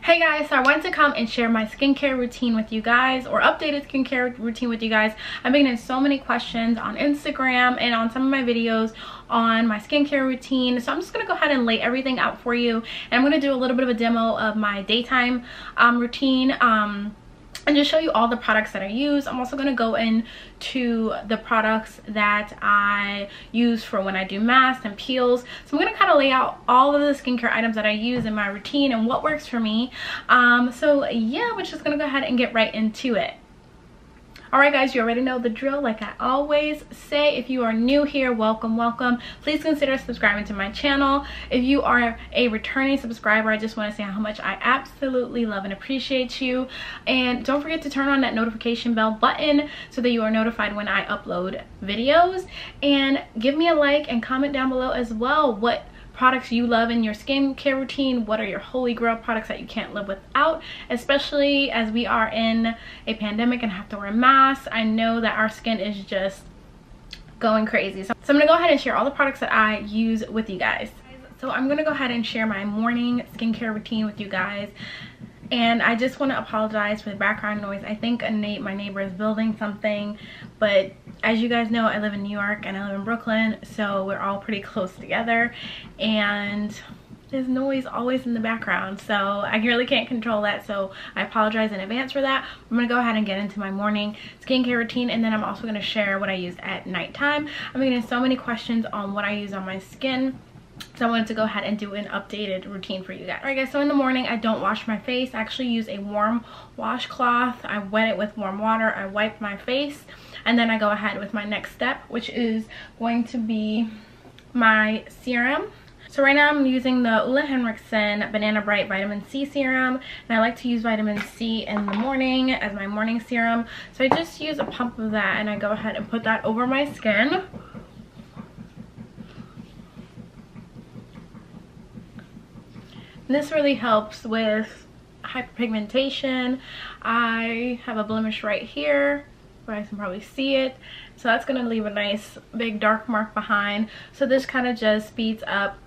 Hey guys, so I wanted to come and share my skincare routine with you guys, or updated skincare routine with you guys. I'm getting so many questions on Instagram and on some of my videos on my skincare routine, so I'm just going to go ahead and lay everything out for you, and I'm going to do a little bit of a demo of my daytime routine and just show you all the products that I use. I'm also going to go into the products that I use for when I do masks and peels. So I'm going to kind of lay out all of the skincare items that I use in my routine and what works for me. So yeah, we're just going to go ahead and get right into it. Alright guys, you already know the drill. Like I always say, if you are new here, welcome. Please consider subscribing to my channel. If you are a returning subscriber, I just want to say how much I absolutely love and appreciate you. And don't forget to turn on that notification bell button so that you are notified when I upload videos. And give me a like and comment down below as well what products you love in your skincare routine. What are your holy grail products that you can't live without, especially as we are in a pandemic and have to wear masks. I know that our skin is just going crazy, so I'm gonna go ahead and share all the products that I use with you guys. So I'm gonna go ahead and share my morning skincare routine with you guys. And I just want to apologize for the background noise. I think my neighbor is building something, but as you guys know, I live in New York and I live in Brooklyn, so we're all pretty close together, and there's noise always in the background, so I really can't control that, so I apologize in advance for that. I'm gonna go ahead and get into my morning skincare routine, and then I'm also gonna share what I use at nighttime. I'm getting so many questions on what I use on my skin, so I wanted to go ahead and do an updated routine for you guys. Alright guys, so in the morning I don't wash my face. I actually use a warm washcloth. I wet it with warm water. I wipe my face, and then I go ahead with my next step, which is going to be my serum. So right now I'm using the Henriksen Banana Bright Vitamin C Serum, and I like to use vitamin C in the morning as my morning serum. So I just use a pump of that, and I go ahead and put that over my skin. This really helps with hyperpigmentation. I have a blemish right here where I can probably see it, so that's going to leave a nice big dark mark behind. So this kind of just speeds up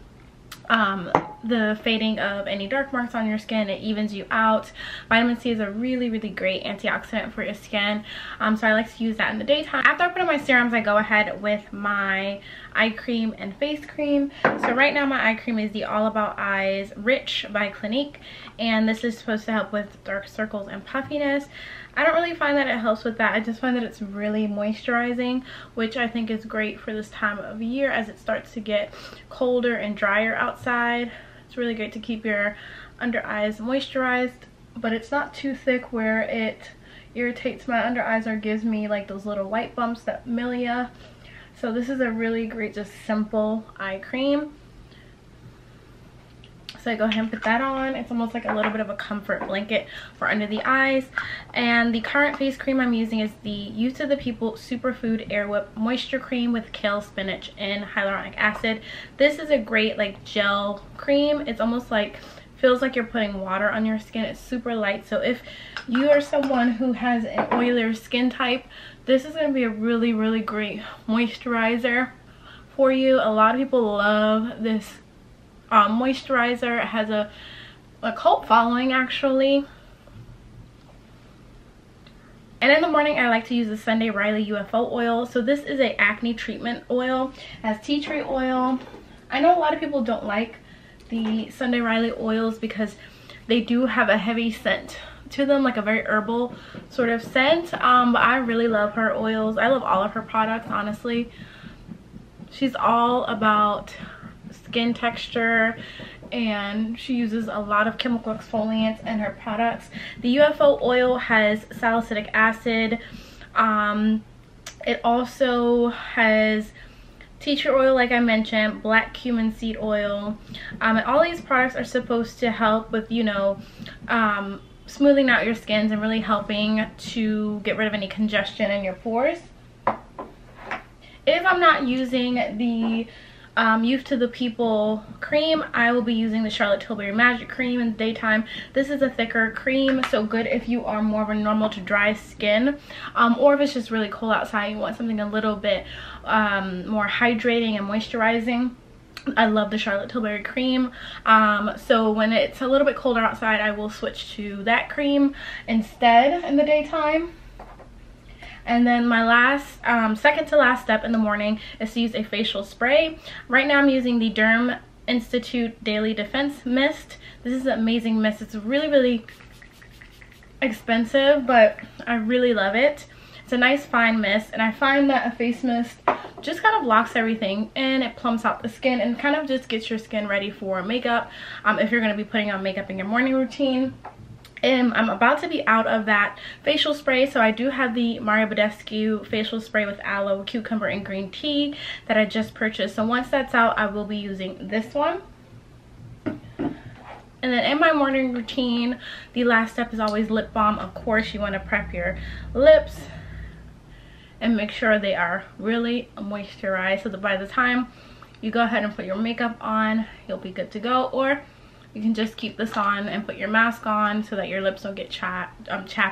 the fading of any dark marks on your skin. It evens you out. Vitamin C is a really great antioxidant for your skin, so I like to use that in the daytime. After I put on my serums, I go ahead with my eye cream and face cream. So right now my eye cream is the All About Eyes Rich by Clinique, and this is supposed to help with dark circles and puffiness. I don't really find that it helps with that. I just find that it's really moisturizing, which I think is great for this time of year as it starts to get colder and drier outside. It's really great to keep your under eyes moisturized, but it's not too thick where it irritates my under eyes or gives me like those little white bumps that milia. So this is a really great, just simple eye cream. So I go ahead and put that on. It's almost like a little bit of a comfort blanket for under the eyes. And the current face cream I'm using is the Youth of the People Superfood Airwhip Moisture Cream with kale, spinach, and hyaluronic acid. This is a great like gel cream. It's almost like, feels like you're putting water on your skin. It's super light, so if you are someone who has an oilier skin type, this is going to be a really great moisturizer for you. A lot of people love this moisturizer. It has a cult following actually. And in the morning I like to use the Sunday Riley UFO Oil. So this is a acne treatment oil. It has tea tree oil. I know a lot of people don't like the Sunday Riley oils because they do have a heavy scent to them, like a very herbal sort of scent, but I really love her oils. I love all of her products, honestly. She's all about skin texture, and she uses a lot of chemical exfoliants in her products. The UFO oil has salicylic acid. It also has tea tree oil, like I mentioned, black cumin seed oil, and all these products are supposed to help with, you know, smoothing out your skins and really helping to get rid of any congestion in your pores. If I'm not using the Youth to the People cream, I will be using the Charlotte Tilbury Magic Cream in the daytime. This is a thicker cream, so good if you are more of a normal to dry skin, or if it's just really cold outside, you want something a little bit more hydrating and moisturizing. I love the Charlotte Tilbury cream. So when it's a little bit colder outside, I will switch to that cream instead in the daytime. And then my last, second to last step in the morning is to use a facial spray. Right now I'm using the Derm Institute Daily Defense Mist. This is an amazing mist. It's really, really expensive, but I really love it. It's a nice fine mist, and I find that a face mist just kind of locks everything and it plumps out the skin and kind of just gets your skin ready for makeup if you're going to be putting on makeup in your morning routine. And I'm about to be out of that facial spray, so I do have the Badescu facial spray with aloe, cucumber, and green tea that I just purchased. So once that's out, I will be using this one. And then in my morning routine, the last step is always lip balm. Of course, you want to prep your lips and make sure they are really moisturized, so that by the time you go ahead and put your makeup on, you'll be good to go. Or you can just keep this on and put your mask on so that your lips don't get chapped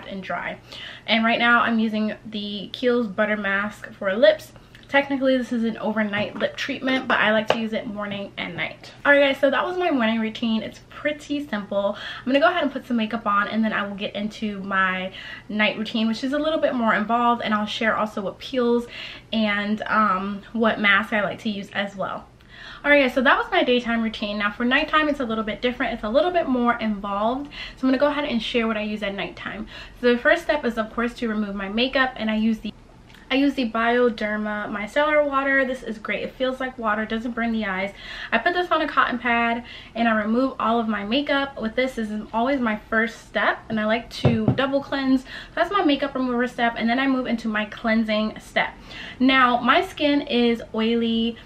and dry. And right now I'm using the Kiehl's Butter Mask for lips. Technically this is an overnight lip treatment, but I like to use it morning and night. Alright guys, so that was my morning routine. It's pretty simple. I'm gonna go ahead and put some makeup on, and then I will get into my night routine, which is a little bit more involved, and I'll share also what peels and what mask I like to use as well. Alright guys, so that was my daytime routine. Now for nighttime, it's a little bit different. It's a little bit more involved. So I'm going to go ahead and share what I use at nighttime. So the first step is of course to remove my makeup, and I use the Bioderma Micellar water. This is great. It feels like water, doesn't burn the eyes. I put this on a cotton pad and I remove all of my makeup. With this is always my first step, and I like to double cleanse. So that's my makeup remover step, and then I move into my cleansing step. Now my skin is oily,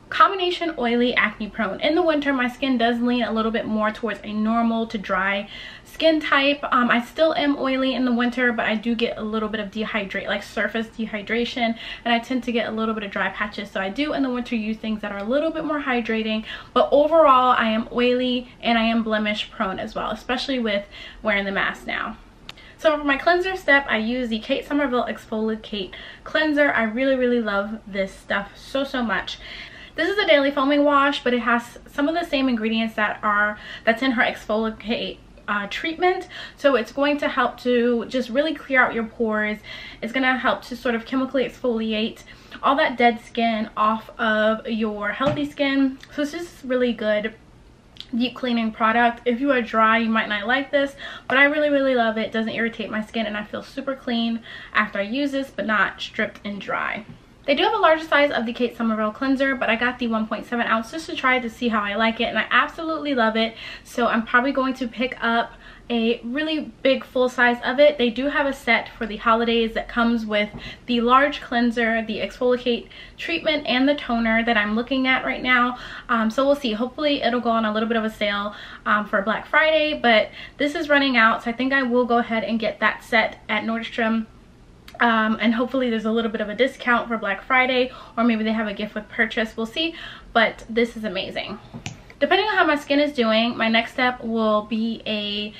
combination oily, acne prone. In the winter my skin does lean a little bit more towards a normal to dry skin type. I still am oily in the winter, but I do get a little bit of surface dehydration, and I tend to get a little bit of dry patches. So I do in the winter use things that are a little bit more hydrating, but overall I am oily and I am blemish prone as well, especially with wearing the mask now. So for my cleanser step, I use the Somerville Exfoliate cleanser. I really love this stuff so much. This is a daily foaming wash, but it has some of the same ingredients that's in her Exfoliate treatment. So it's going to help to just really clear out your pores. It's going to help to sort of chemically exfoliate all that dead skin off of your healthy skin. So it's just really good deep cleaning product. If you are dry, you might not like this, but I really love it. It doesn't irritate my skin, and I feel super clean after I use this, but not stripped and dry. They do have a larger size of the Somerville cleanser, but I got the 1.7 ounce just to try to see how I like it, and I absolutely love it. So I'm probably going to pick up a really big full size of it. They do have a set for the holidays that comes with the large cleanser, the Exfoliate treatment, and the toner that I'm looking at right now. So we'll see. Hopefully it'll go on a little bit of a sale for Black Friday, but this is running out, so I think I will go ahead and get that set at Nordstrom. And hopefully there's a little bit of a discount for Black Friday, or maybe they have a gift with purchase. We'll see, but this is amazing. Depending on how my skin is doing, my next step will be a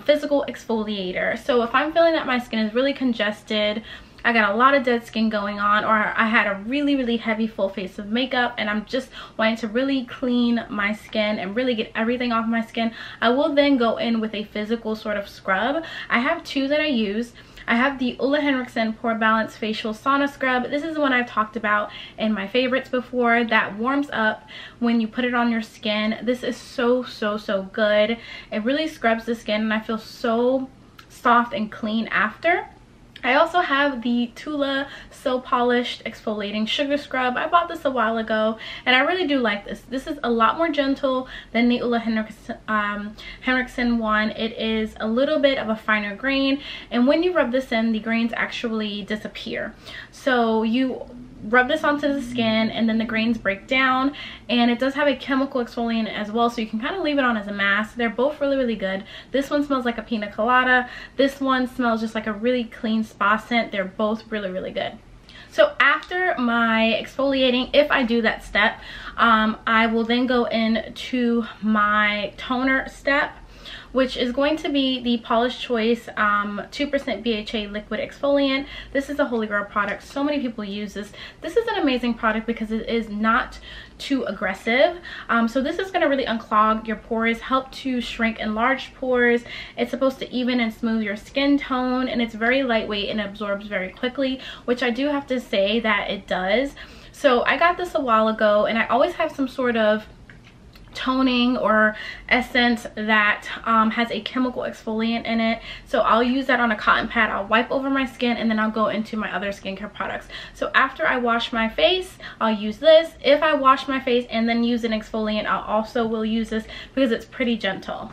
physical exfoliator. So if I'm feeling that my skin is really congested, I got a lot of dead skin going on, or I had a really heavy full face of makeup and I'm just wanting to really clean my skin and really get everything off my skin, I will then go in with a physical sort of scrub. I have two that I use. I have the Henriksen Pore Balance Facial Sauna Scrub. This is the one I've talked about in my favorites before, that warms up when you put it on your skin. This is so good. It really scrubs the skin and I feel so soft and clean after. I also have the Tula So Polished Exfoliating Sugar Scrub. I bought this a while ago and I really do like this. This is a lot more gentle than the Henriksen one. It is a little bit of a finer grain, and when you rub this in, the grains actually disappear. So you rub this onto the skin and then the grains break down, and it does have a chemical exfoliant as well, so you can kind of leave it on as a mask. They're both really good. This one smells like a pina colada. This one smells just like a really clean spa scent. They're both really good. So after my exfoliating, if I do that step, I will then go into my toner step. which is going to be the Paula's Choice 2% BHA liquid exfoliant. This is a holy grail product. So many people use this. This is an amazing product because it is not too aggressive. So this is going to really unclog your pores, help to shrink enlarged pores. It's supposed to even and smooth your skin tone, and it's very lightweight and absorbs very quickly, which I do have to say that it does. So I got this a while ago, and I always have some sort of toning or essence that has a chemical exfoliant in it. So I'll use that on a cotton pad. I'll wipe over my skin, and then I'll go into my other skincare products. So after I wash my face, I'll use this. If I wash my face and then use an exfoliant, I'll also will use this because it's pretty gentle.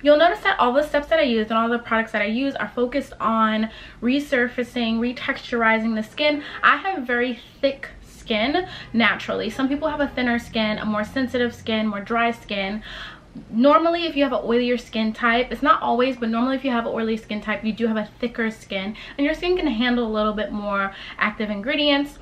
You'll notice that all the steps that I use and all the products that I use are focused on resurfacing, retexturizing the skin. I have very thick skin naturally. Some people have a thinner skin, a more sensitive skin, more dry skin. Normally, if you have an oilier skin type, it's not always, but normally if you have an oily skin type, you do have a thicker skin, and your skin can handle a little bit more active ingredients.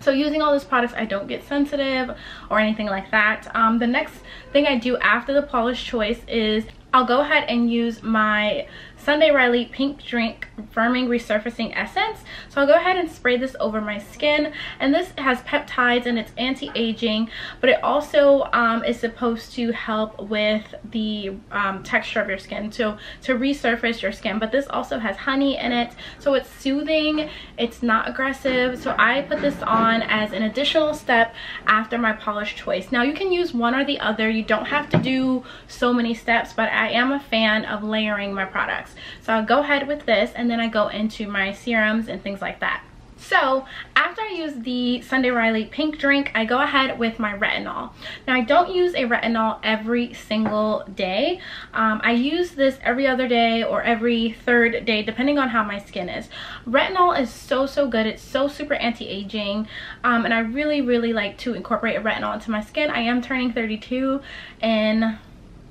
So using all these products, I don't get sensitive or anything like that. The next thing I do after the Paula's Choice is I'll go ahead and use my Sunday Riley Pink Drink Firming Resurfacing Essence. So I'll go ahead and spray this over my skin, and this has peptides and it's anti-aging, but it also is supposed to help with the texture of your skin, so to resurface your skin. But this also has honey in it, so it's soothing, it's not aggressive. So I put this on as an additional step after my Paula's Choice. Now you can use one or the other, you don't have to do so many steps, but I am a fan of layering my products. So I'll go ahead with this, and then I go into my serums and things like that. So after I use the Sunday Riley Pink Drink, I go ahead with my retinol. Now I don't use a retinol every single day. I use this every other day or every third day, depending on how my skin is. Retinol is so good. It's so super anti-aging, and I really like to incorporate a retinol into my skin. I am turning 32 in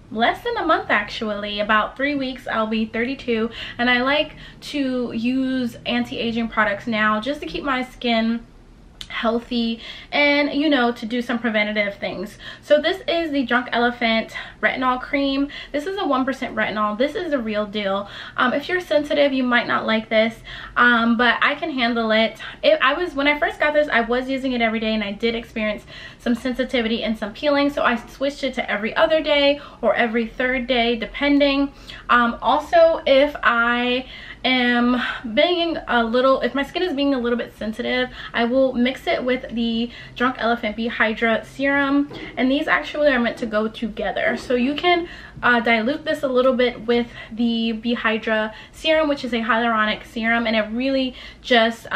less than a month, actually. About 3 weeks I'll be 32, and I like to use anti-aging products now just to keep my skin healthy and, you know, to do some preventative things. So this is the Drunk Elephant retinol cream. This is a 1% retinol. This is a real deal. If you're sensitive, you might not like this, but I can handle it. When I first got this, I was using it every day, and I did experience some sensitivity and some peeling, so I switched it to every other day or every third day, depending. Also, if I am being if my skin is being a little bit sensitive, I will mix it with the Drunk Elephant Bee Hydra serum, and these actually are meant to go together. So you can dilute this a little bit with the Bee Hydra serum, which is a hyaluronic serum, and it really just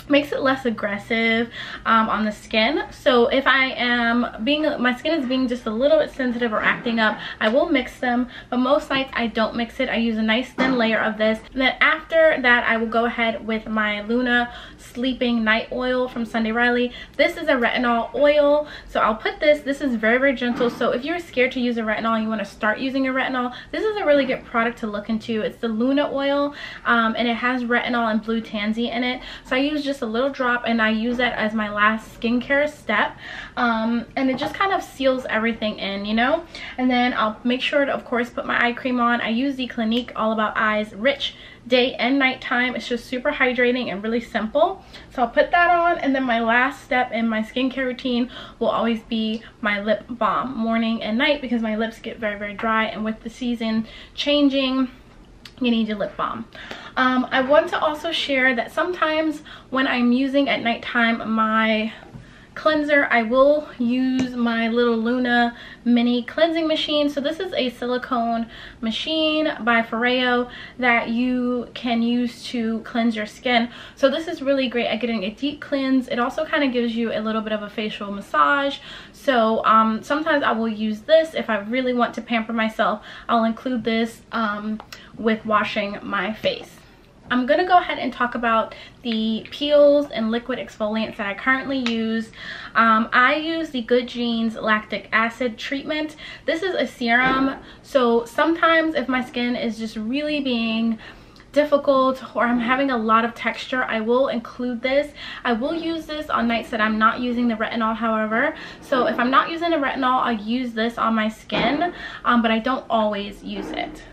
makes it less aggressive on the skin. So if my skin is being just a little bit sensitive or acting up, I will mix them, but most nights I don't mix it. I use a nice thin layer of this, and then after that I will go ahead with my Luna Sleeping Night Oil from Sunday Riley. This is a retinol oil, so I'll put this is very gentle. So if you're scared to use a retinol and you want to start using a retinol, this is a really good product to look into. It's the Luna oil, and it has retinol and blue tansy in it. So I use just a little drop, and I use that as my last skincare step, and it just kind of seals everything in, you know. And then I'll make sure to, of course, put my eye cream on. I use the Clinique All About Eyes Rich Day and Night Time. It's just super hydrating and really simple. So I'll put that on, and then my last step in my skincare routine will always be my lip balm, morning and night, because my lips get very dry, and with the season changing, you need your lip balm. I want to also share that sometimes when I'm using at nighttime my cleanser, I will use my little Luna mini cleansing machine. So this is a silicone machine by Pore that you can use to cleanse your skin. So this is really great at getting a deep cleanse. It also kind of gives you a little bit of a facial massage. So sometimes I will use this if I really want to pamper myself. I'll include this with washing my face. I'm gonna go ahead and talk about the peels and liquid exfoliants that I currently use. I use the Good Genes Lactic Acid Treatment. This is a serum, so sometimes if my skin is just really being difficult or I'm having a lot of texture, I will include this. I will use this on nights that I'm not using the retinol, however. So if I'm not using the retinol, I use this on my skin, but I don't always use it.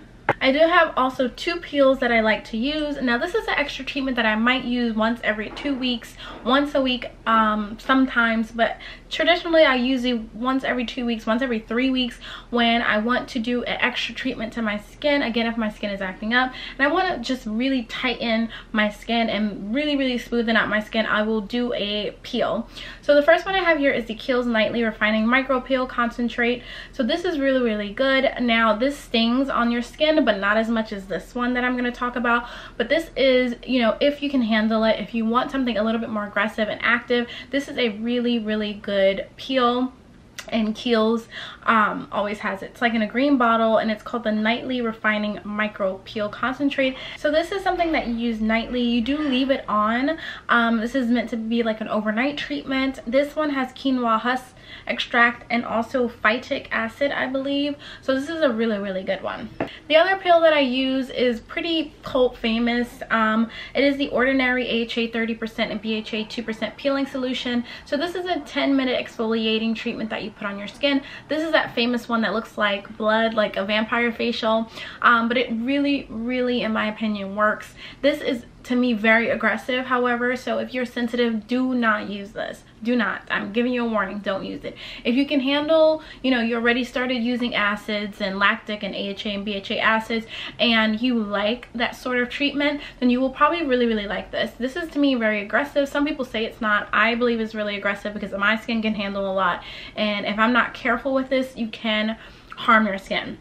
I do have also 2 peels that I like to use. Now this is an extra treatment that I might use once every 2 weeks, once a week sometimes, but traditionally I use it once every 2 weeks, once every 3 weeks when I want to do an extra treatment to my skin. Again, if my skin is acting up and I want to just really tighten my skin and really smoothen out my skin, I will do a peel. So the first one I have here is the Kiehl's Nightly Refining Micro Peel Concentrate. So this is really good. Now this stings on your skin, but not as much as this one that I'm going to talk about. But this is, you know, if you can handle it, if you want something a little bit more aggressive and active, this is a really good peel. And Kiehl's always has it. It's like in a green bottle, and it's called the Nightly Refining Micro Peel Concentrate. So this is something that you use nightly. You do leave it on. This is meant to be like an overnight treatment. This one has quinoa husk extract and also phytic acid, I believe. So this is a really good one. The other peel that I use is pretty cult famous. It is the Ordinary AHA 30% and BHA 2% peeling solution. So this is a 10-minute exfoliating treatment that you put on your skin. This is that famous one that looks like blood, like a vampire facial, but it really in my opinion works. This is, to me, very aggressive, however, so if you're sensitive, do not use this. Do not. I'm giving you a warning. Don't use it. If you can handle, you know, you already started using acids and lactic and AHA and BHA acids, and you like that sort of treatment, then you will probably really like this. This is, to me, very aggressive. Some people say it's not. I believe it's really aggressive because my skin can handle a lot, and if I'm not careful with this, you can harm your skin.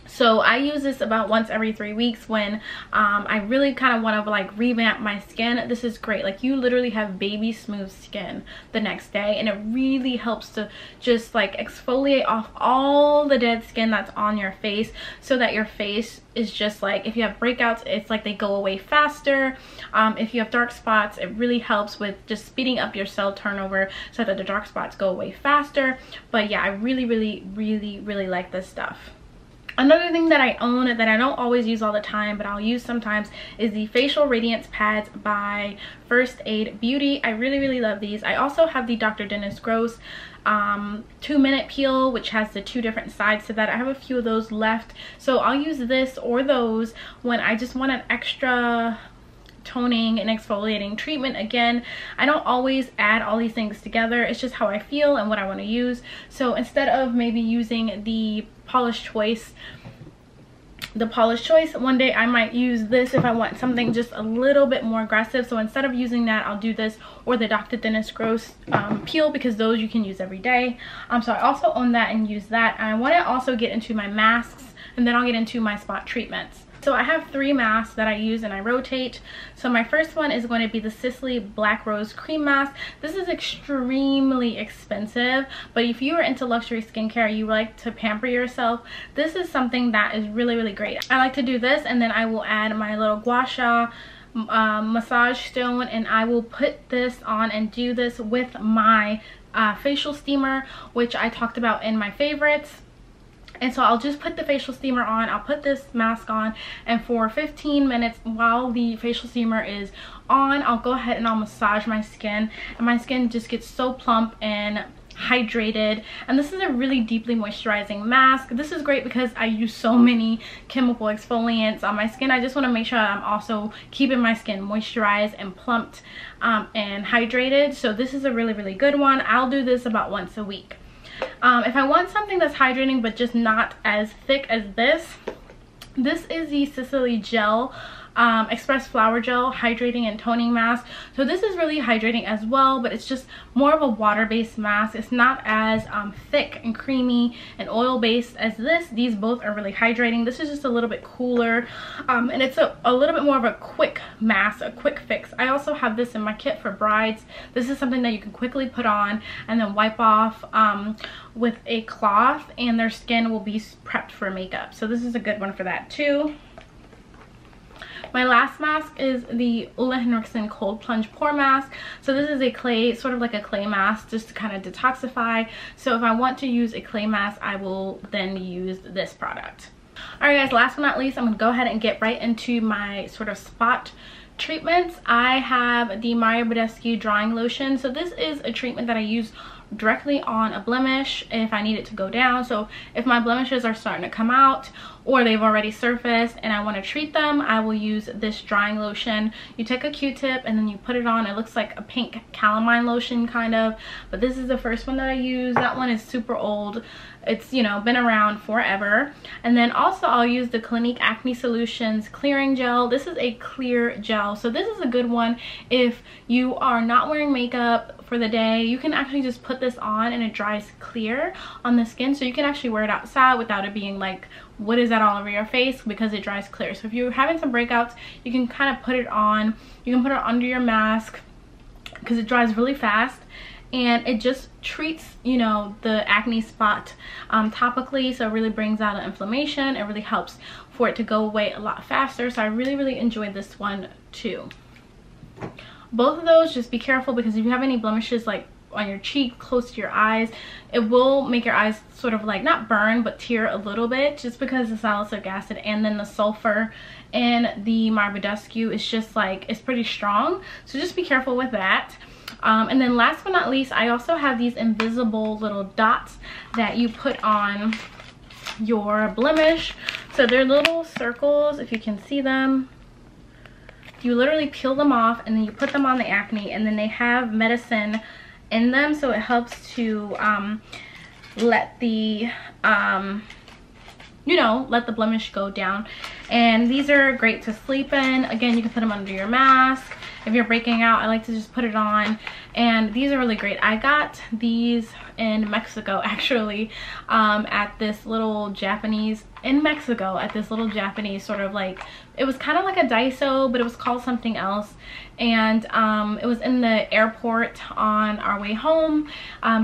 So I use this about once every 3 weeks when I really kind of want to like revamp my skin. This is great. Like, you literally have baby smooth skin the next day, and it really helps to just like exfoliate off all the dead skin that's on your face, so that your face is just like, if you have breakouts, it's like they go away faster. If you have dark spots, it really helps with just speeding up your cell turnover so that the dark spots go away faster. But yeah, I really like this stuff. Another thing that I own that I don't always use all the time, but I'll use sometimes, is the Facial Radiance Pads by First Aid Beauty. I really love these. I also have the Dr. Dennis Gross 2-minute peel, which has the 2 different sides to that. I have a few of those left, so I'll use this or those when I just want an extra toning and exfoliating treatment. Again, I don't always add all these things together. It's just how I feel and what I want to use. So instead of maybe using the Polish Choice, one day I might use this if I want something just a little bit more aggressive. So instead of using that, I'll do this or the Dr. Dennis Gross peel, because those you can use every day. So I also own that and use that. And I want to also get into my masks, and then I'll get into my spot treatments. So I have 3 masks that I use and I rotate. So my first one is going to be the Sicily Black Rose Cream Mask. This is extremely expensive, but if you are into luxury skincare, you like to pamper yourself, this is something that is really great. I like to do this, and then I will add my little gua sha massage stone, and I will put this on and do this with my facial steamer, which I talked about in my favorites. And so I'll just put the facial steamer on, I'll put this mask on, and for 15 minutes while the facial steamer is on, I'll go ahead and I'll massage my skin, and my skin just gets so plump and hydrated. And this is a really deeply moisturizing mask. This is great because I use so many chemical exfoliants on my skin. I just want to make sure I'm also keeping my skin moisturized and plumped and hydrated. So this is a really good one. I'll do this about once a week. If I want something that's hydrating but just not as thick as this is the Sicily Gel Express Flower Gel Hydrating and Toning Mask. So this is really hydrating as well, but it's just more of a water-based mask. It's not as thick and creamy and oil-based as this. These both are really hydrating. This is just a little bit cooler, and it's a little bit more of a quick mask, a quick fix. I also have this in my kit for brides. This is something that you can quickly put on and then wipe off with a cloth, and their skin will be prepped for makeup. So this is a good one for that too. My last mask is the Henriksen Cold Plunge Pore Mask. So this is a clay, sort of like a clay mask, just to kind of detoxify. So if I want to use a clay mask, I will then use this product. Alright guys, last but not least, I'm going to go ahead and get right into my sort of spot treatments. I have the Badescu drying lotion. So this is a treatment that I use directly on a blemish if I need it to go down. So if my blemishes are starting to come out or they've already surfaced and I want to treat them, I will use this drying lotion. You take a Q-tip and then you put it on. It looks like a pink calamine lotion kind of, but this is the first one that I use. That one is super old. It's, you know, been around forever. And then also I'll use the Clinique Acne Solutions clearing gel. This is a clear gel, so this is a good one if you are not wearing makeup for the day. You can actually just put this on and it dries clear on the skin, so you can actually wear it outside without it being like, what is that all over your face, because it dries clear. So if you're having some breakouts, you can kind of put it on. You can put it under your mask because it dries really fast, and it just treats, you know, the acne spot topically. So it really brings out an inflammation. It really helps for it to go away a lot faster. So I really enjoyed this one too. Both of those, just be careful, because if you have any blemishes like on your cheek close to your eyes, it will make your eyes sort of like not burn but tear a little bit, just because the salicylic acid and then the sulfur in the Badescu is just like, it's pretty strong. So just be careful with that. And then last but not least, I also have these invisible little dots that you put on your blemish. So they're little circles, if you can see them. You literally peel them off and then you put them on the acne, and then they have medicine in them, so it helps to let the you know, let the blemish go down. And these are great to sleep in. Again, you can put them under your mask. If you're breaking out, I like to just put it on, and these are really great. I got these in Mexico actually, at this little Japanese, sort of like, it was kind of like a Daiso, but it was called something else, and it was in the airport on our way home.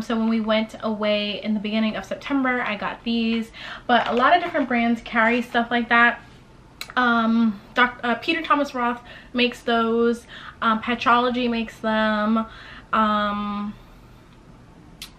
So when we went away in the beginning of September, I got these, but a lot of different brands carry stuff like that. Peter Thomas Roth makes those. Patrology makes them.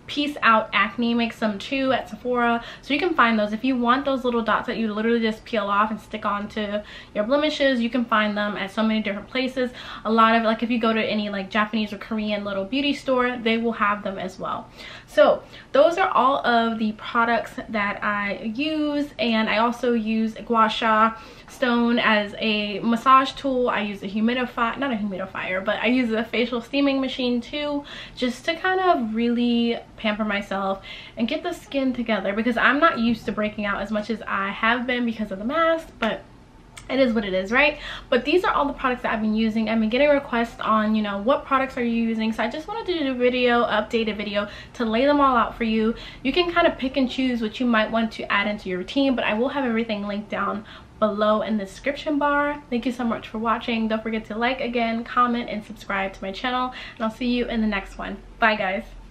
Peace Out Acne makes them too at Sephora. So you can find those. If you want those little dots that you literally just peel off and stick onto your blemishes, you can find them at so many different places. A lot of, like, if you go to any like Japanese or Korean little beauty store, they will have them as well. So those are all of the products that I use. And I also use gua sha stone as a massage tool. I use a humidifier, not a humidifier, but I use a facial steaming machine too, just to kind of really pamper myself and get the skin together, because I'm not used to breaking out as much as I have been because of the mask, but it is what it is, right? But these are all the products that I've been using. I've been getting requests on, you know, what products are you using? So I just wanted to do a video, update a video to lay them all out for you. You can kind of pick and choose what you might want to add into your routine, but I will have everything linked down below in the description bar. Thank you so much for watching. Don't forget to like, again, comment, and subscribe to my channel, and I'll see you in the next one. Bye guys.